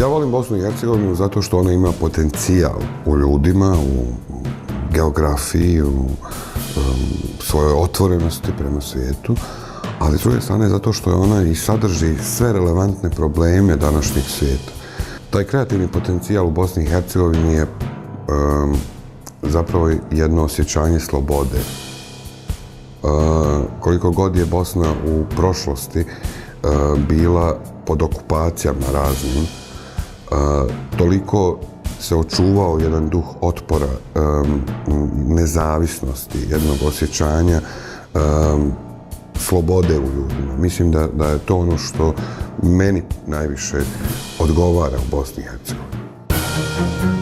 Ja volim Bosnu i Hercegovinu zato što ona ima potencijal u ljudima, u geografiji, u svojoj otvorenosti prema svijetu, ali s druge strane zato što ona i sadrži sve relevantne probleme današnjeg svijeta. Taj kreativni potencijal u Bosni i Hercegovini je zapravo jedno osjećanje slobode. Koliko god je Bosna u prošlosti bila pod okupacijama raznim, toliko se očuvao jedan duh otpora, nezavisnosti, jednog osjećanja slobode u ljudima. Mislim da je to ono što meni najviše odgovara u Bosni i Hercegovini.